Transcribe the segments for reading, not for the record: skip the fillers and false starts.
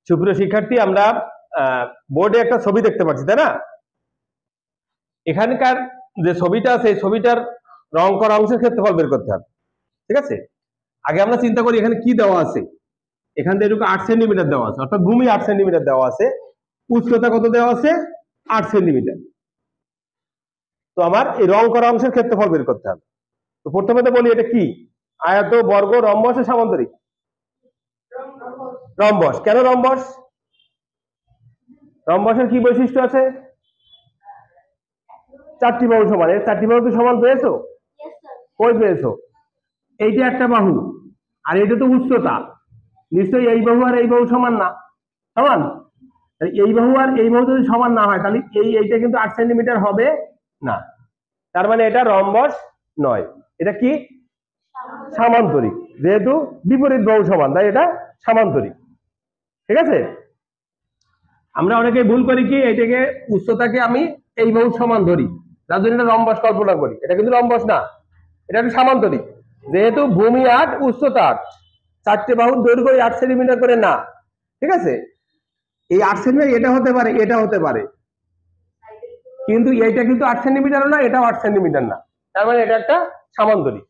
সুপ্রিয় শিক্ষার্থী, আমরা বোর্ডে একটা ছবি দেখতে পাচ্ছি, তাই না? এখানকার যে ছবিটা আছে এই ছবিটার রং করা অংশের ক্ষেত্রফল বের করতে হবে। ঠিক আছে, আগে আমরা চিন্তা করি এখানে কি দেওয়া আছে। এখান থেকে 8 সেন্টিমিটার দেওয়া আছে, অর্থাৎ ভূমি 8 সেন্টিমিটার দেওয়া আছে, উচ্চতা কত দেওয়া আছে? 8 সেন্টিমিটার। তো আমার এই রং করা অংশের ক্ষেত্রফল বের করতে হবে। তো প্রথমে তো বলি এটা কি, আয়ত, বর্গ, রম্বস, সামান্তরিক? রম্বস। কেন রম্বস? রম্বসের কি বৈশিষ্ট্য আছে? 4টি বাহু সমান। এর 4টি বাহু কি সমান পেয়েছো? কই পেয়েছো? এইটা একটা বাহু, আর এটা তো উচ্চতা, নিশ্চয়ই এই বাহু আর এই বাহু সমান না? সমান। এই বাহু আর এই বাহু যদি সমান না হয় তাহলে এইটা কিন্তু 8 সেন্টিমিটার হবে না। তার মানে এটা রম্বস নয়, এটা কি? সামান্তরিক। যেহেতু বিপরীত বাহু সমান তাই এটা সামান্তরিক। ঠিক আছে, আমরা অনেকে ভুল করি কি, এটাকে উচ্চতাকে আমি এই বাহু সমান ধরি, যার জন্য এটা রম্বস কল্পনা করি। এটা কিন্তু রম্বস না, এটা একটা সামান্তরিক। যেহেতু ভূমি 8, উচ্চতা 8, 4টে বাহুর দৈর্ঘ্য 8 সেন্টিমিটার করে না। ঠিক আছে, এই 8 সেন্টিমিটার এটা হতে পারে, এটা হতে পারে, কিন্তু এইটা কিন্তু 8 সেন্টিমিটারও না, এটাও 8 সেন্টিমিটার না। তার মানে এটা একটা সামান্তরিক।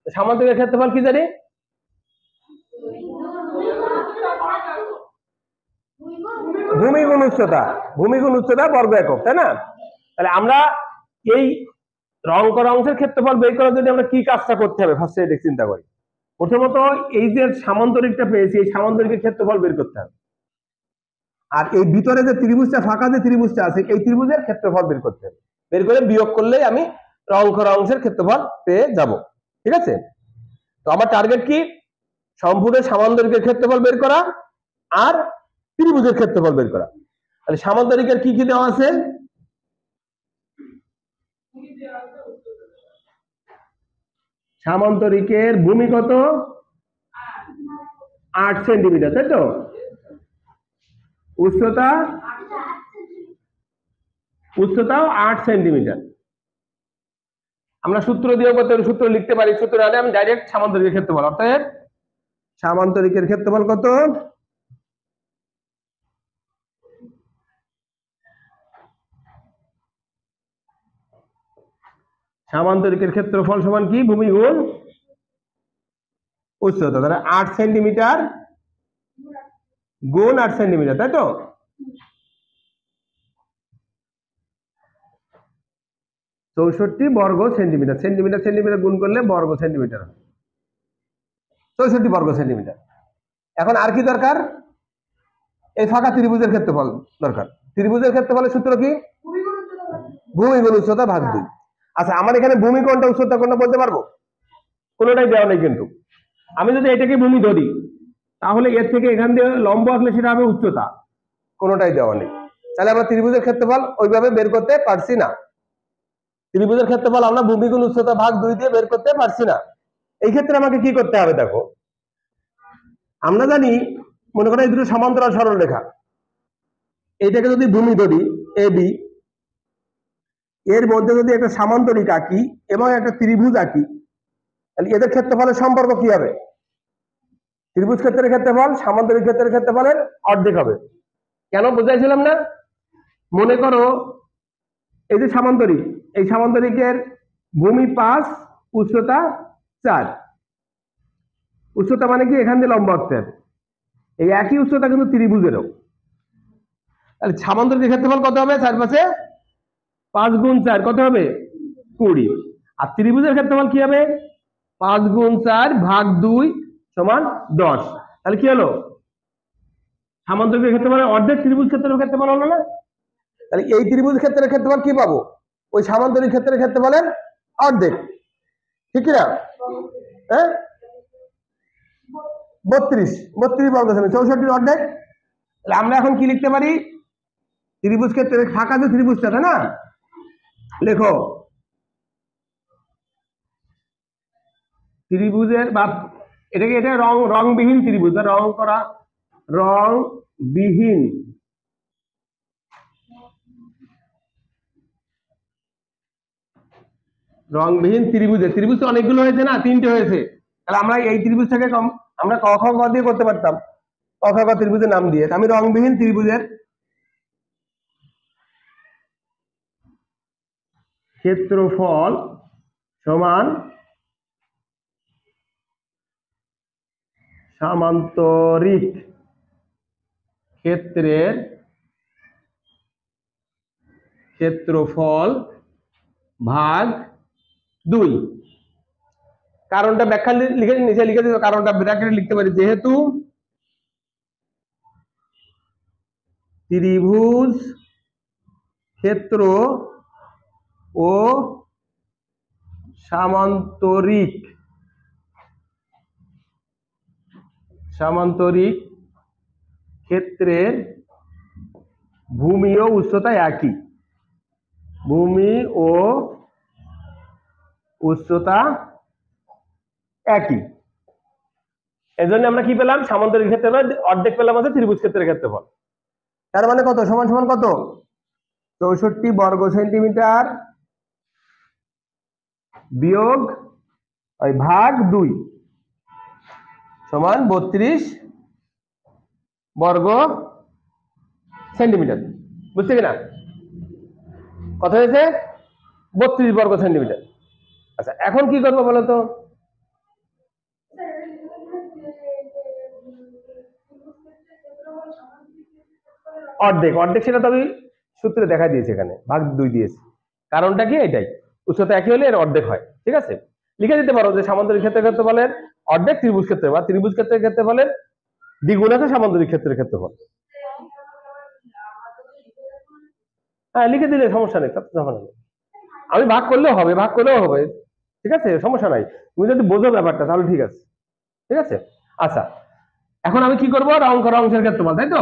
সামান্তরিকের ক্ষেত্রফল কি জানি? ভূমি গুণ উচ্চতা, ভূমি গুণ উচ্চতা বর্গ একক, তাই না? তাহলে আমরা এই রং করা অংশের ক্ষেত্রফল বের করার জন্য আমরা কি কাজটা করতে হবে ফার্স্টে এটা চিন্তা করি। প্রথমত এই যে সামান্তরিকটা পেয়েছি, এই সামান্তরিকের ক্ষেত্রফল বের করতে হবে। আর এই ভিতরে যে ত্রিভুজটা, ফাঁকা যে ত্রিভুজটা আছে, এই ত্রিভুজের ক্ষেত্রফল বের করতে হবে। বের করে বিয়োগ করলেই আমি রং করা অংশের ক্ষেত্রফল পেয়ে যাব। ঠিক আছে, তো আমার টার্গেট কি? সম্পূর্ণ সামান্তরিকের ক্ষেত্রফল বের করা আর ত্রিভুজের ক্ষেত্রফল বের করা। তাহলে সামান্তরিকের কি কি দেওয়া আছে? সামান্তরিকের ভূমি কত? 8 সেন্টিমিটার, তাই তো? উচ্চতাও 8 সেন্টিমিটার। আমরা সূত্র দিয়ে করতে সূত্র লিখতে পারি, সূত্র আনে আমি ডাইরেক্ট সামান্তরিকের ক্ষেত্রফল, অর্থাৎ সামান্তরিকের ক্ষেত্রফল কত? সামান্তরিকের ক্ষেত্রফল সমান কি? ভূমি গুণ উচ্চতা। তাহলে 8 সেন্টিমিটার গুণ 8 সেন্টিমিটার, তাই তো? চৌষট্টি বর্গ সেন্টিমিটার। সেন্টিমিটার সেন্টিমিটার গুণ করলে বর্গ সেন্টিমিটার, 64 বর্গ সেন্টিমিটার। এখন আর কি দরকার? এই ফাঁকা ত্রিভুজের ক্ষেত্রফল দরকার। ত্রিভুজের ক্ষেত্রফলের সূত্র কি? ভূমি গুণ উচ্চতা ভাগ 2। আচ্ছা, আমার এখানে ভূমি কোনটা উচ্চতা কোনটা বলতে পারবো? কোনোটাই দেওয়া নেই। কিন্তু আমি যদি এটাকে ভূমি ধরি তাহলে এর থেকে এখান দিয়ে লম্ব আসলে সেটা হবে উচ্চতা, কোনোটাই দেওয়া নেই। তাহলে আমরা ত্রিভুজের ক্ষেত্রফল ওইভাবে বের করতে পারছি না। ত্রিভুজের ক্ষেত্রফল আমরা ভূমি গুণ উচ্চতা ভাগ 2 দিয়ে বের করতে পারছি না। এই ক্ষেত্রে আমাকে কি করতে হবে? দেখো, আমরা জানি, মনে করো এই দুটো সমান্তরাল সরল রেখা, এইটাকে যদি ভূমি ধরি এ বি, এর মধ্যে যদি একটা সামান্তরিক আঁকি এবং একটা ত্রিভুজ আঁকি, তাহলে এদের ক্ষেত্রফলের সম্পর্ক কি হবে? ত্রিভুজ ক্ষেত্রের ক্ষেত্রফল সামান্তরিক ক্ষেত্রের ক্ষেত্রফলের অর্ধেক হবে। কেন বুঝাইছিলাম না? মনে করো এই যে সামান্তরিক, এই সামান্তরিকের ভূমি 5, উচ্চতা 4। উচ্চতা মানে কি? এখান দিয়ে লম্ব আঁকতে হবে। এই একই উচ্চতা কিন্তু ত্রিভুজেরও। তাহলে সামান্তরিকের ক্ষেত্রফল কত হবে? চারপাশে 5 গুণ 4 কত হবে? 20। আর ত্রিভুজের ক্ষেত্রফল কি হবে? 5 গুণ 4 ভাগ 2 সমান 10। তাহলে কি হলো? সামান্তরিকের ক্ষেত্রফলের অর্ধেক ত্রিভুজ ক্ষেত্রের ক্ষেত্রফল হলো না? তাহলে এই ত্রিভুজ ক্ষেত্রের ক্ষেত্রফল কি পাবো? ওই সামান্তরিক ক্ষেত্রের ক্ষেত্রফলের অর্ধেক। ঠিক না? হ্যাঁ, 32 বর্গ সেমি, 64 অর্ধেক। তাহলে আমরা এখন কি লিখতে পারি? ত্রিভুজ ক্ষেত্রে ফাঁকা যে ত্রিভুজটা, তাই না? লেখো ত্রিভুজের বা এটাকে, এটা রংবিহীন ত্রিভুজ, রং করা রংবিহীন ত্রিভুজের, ত্রিভুজ তো অনেকগুলো হয়েছে না, 3টে হয়েছে। তাহলে আমরা এই ত্রিভুজটাকে আমরা ক খ গ দিয়ে করতে পারতাম, অফাকা ত্রিভুজের নাম দিয়ে। আমি রংবিহীন ত্রিভুজের ক্ষেত্রফল সমান সামান্তরিক ক্ষেত্রের ক্ষেত্রফল ভাগ 2। কারণটা ব্যাখ্যা নিচে লিখে দিতে, কারণটা ব্র্যাকেটে লিখতে পারি, যেহেতু ত্রিভুজ ক্ষেত্র ও সামান্তরিক ক্ষেত্রের ভূমি ও উচ্চতা একই, ভূমি ও উচ্চতা একই, এজন্য আমরা কি পেলাম, সামান্তরিক ক্ষেত্রের অর্ধেক পেলাম হচ্ছে ত্রিভুজ ক্ষেত্রের ক্ষেত্রফল। তার মানে কত, সমান সমান কত, 64 বর্গ সেন্টিমিটার বিয়োগ ওই ভাগ 2 সমান 32 বর্গ সেন্টিমিটার। বুঝতে কিনা কথা হয়েছে, 32 বর্গ সেন্টিমিটার। আচ্ছা এখন কি করবো বলো তো, অর্ধেক অর্ধেক সেটা তো আমি সূত্রে দেখা দিয়েছি, এখানে ভাগ 2 দিয়েছি। কারণটা কি, এটাই উচ্চতা একই হলে এর অর্ধেক হয়। ঠিক আছে, লিখে দিতে পারো যে সামান্তরিক ক্ষেত্রের ক্ষেত্রফলের অর্ধেক ত্রিভুজ ক্ষেত্রে, বা ত্রিভুজ ক্ষেত্রের ক্ষেত্রফলের দ্বিগুণ আছে সামান্তরিক ক্ষেত্রের ক্ষেত্রফল। হ্যাঁ লিখে দিলে সমস্যা নেই, আমি ভাগ করলেও হবে, ভাগ করলেও হবে, ঠিক আছে, সমস্যা নাই। তুমি যদি বোঝো ব্যাপারটা তাহলে ঠিক আছে। ঠিক আছে, আচ্ছা এখন আমি কি করবো, রং করা অংশের ক্ষেত্রফল, তাই তো?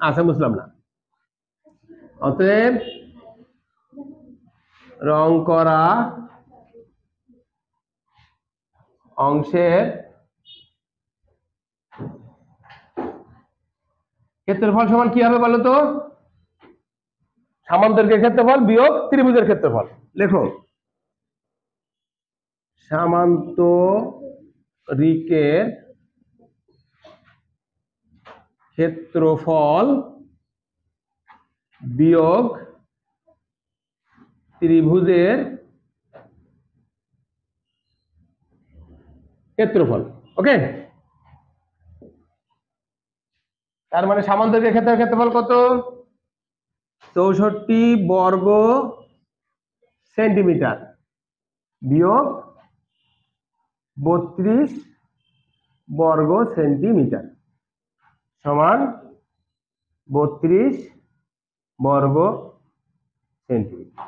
আচ্ছা বুঝলাম না, অতএব রং করা অংশের ক্ষেত্রফল সমান কি হবে বলো তো, সামান্তরিকের ক্ষেত্রফল বিয়োগ ত্রিভুজের ক্ষেত্রফল। লেখো, সামান্তরিকের ক্ষেত্রফল বিয়োগ ত্রিভুজের ক্ষেত্রফল। ওকে, তার মানে সামান্তরিকের ক্ষেত্রের ক্ষেত্রফল কত, 64 বর্গ সেন্টিমিটার বিয়োগ 32 বর্গ সেন্টিমিটার সমান 32 বর্গ সেন্টিমিটার।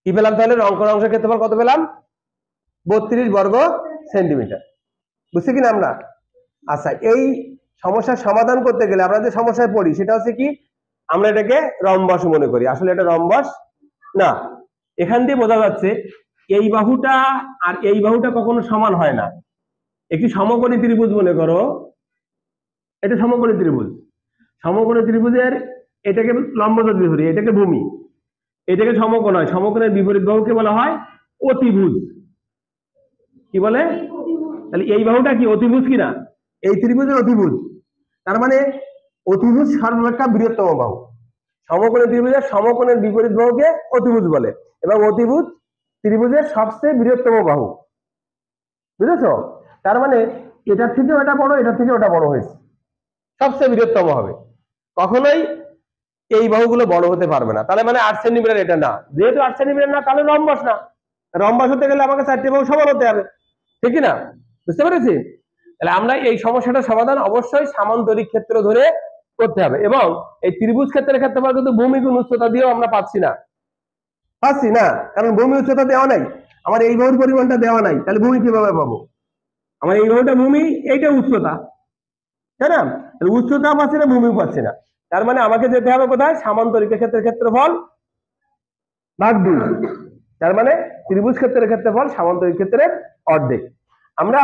কি পেলাম তাহলে, রং করা অংশের ক্ষেত্রফল কত পেলাম, 32 বর্গ সেন্টিমিটার। বুঝছি কিনা আমরা? আচ্ছা এই সমস্যার সমাধান করতে গেলে আমরা যে সমস্যায় পড়ি সেটা হচ্ছে কি, আমরা এটাকে রম্বস মনে করি, আসলে এটা রম্বস না। এখান দিয়ে বোঝা যাচ্ছে এই বাহুটা আর এই বাহুটা কখনো সমান হয় না। একটি সমকোণী ত্রিভুজ মনে করো, এটা সমকোণী ত্রিভুজ, সমকোণী ত্রিভুজের এটাকে লম্ব যদি ধরি, এটাকে ভূমি, এটাকে সমকোণ হয়, সমকোণের বিপরীত বাহুকে বলা হয় অতিভুজ। কি বলে, তাহলে এই বাহুটা কি অতিভুজ কিনা, এই ত্রিভুজের অতিভুজ। তার মানে অতিভুজ সর্বাপেক্ষা বৃহত্তম বাহু, সমকোণী ত্রিভুজের সমকোণের বিপরীত বাহুকে অতিভুজ বলে, এবং অতিভুজ ত্রিভুজের সবচেয়ে বৃহত্তম বাহু। বুঝেছো? তার মানে এটার থেকে ওটা বড়, এটার থেকে ওটা বড় হয়েছে, সবচেয়ে বৃহত্তম হবে, কখনোই এই বাহুগুলো বড় হতে পারবে না। তাহলে মানে 8 সেন্টিমিটার এটা না, যেহেতু 8 সেন্টিমিটার না তাহলে রম্বস না, রম্বস হতে গেলে আমাকে 4টি বাহু সমান হতে হবে, ঠিক না? বুঝতে পেরেছি? তাহলে আমরা এই সমস্যাটার সমাধান অবশ্যই সামান্তরিক ক্ষেত্র ধরে করতে হবে, এবং এই ত্রিভুজ ক্ষেত্রের ক্ষেত্রফল কিন্তু ভূমি গুণ উচ্চতা দিয়েও আমরা পাচ্ছি না, কারণ ভূমি উচ্চতা দেওয়া নাই, আমার এই বাহুর পরিমাণটা দেওয়া নাই, তাহলে ভূমি কিভাবে পাবো? আমার এই বাহুটা ভূমি, এইটা উচ্চতা, তাই না? উচ্চতা পাচ্ছি না, ভূমি পাচ্ছি না, তার মানে আমাকে যেতে হবে কোথায়, সামান্তরিকের ক্ষেত্রের ক্ষেত্রফল ভাগ 2। তার মানে ত্রিভুজ ক্ষেত্রের ক্ষেত্রফল সামান্তরিক ক্ষেত্রের অর্ধেক। আমরা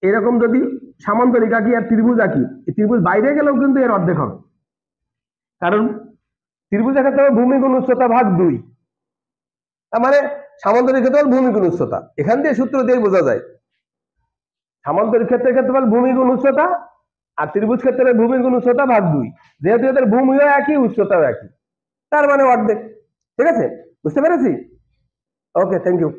এরকম যদি সামান্তরিক আঁকি আর ত্রিভুজ আঁকি, ত্রিভুজ বাইরে গেলেও কিন্তু এর অর্ধেক হবে, কারণ ত্রিভুজের ক্ষেত্রে ভূমি গুণ উচ্চতা ভাগ 2, তার মানে সামান্তরিক ক্ষেত্রফল ভূমি গুণ উচ্চতা। এখান দিয়ে সূত্র দিয়ে বোঝা যায় সামান্তরিক ক্ষেত্রের ক্ষেত্রফল ভূমি গুণ উচ্চতা, আর ত্রিভুজ ক্ষেত্রের ভূমি গুণ উচ্চতা ভাগ 2। যেহেতু এদের ভূমিও একই, উচ্চতাও একই, তার মানে অর্ধেক। ঠিক আছে, বুঝতে পেরেছি? ওকে, থ্যাংক ইউ।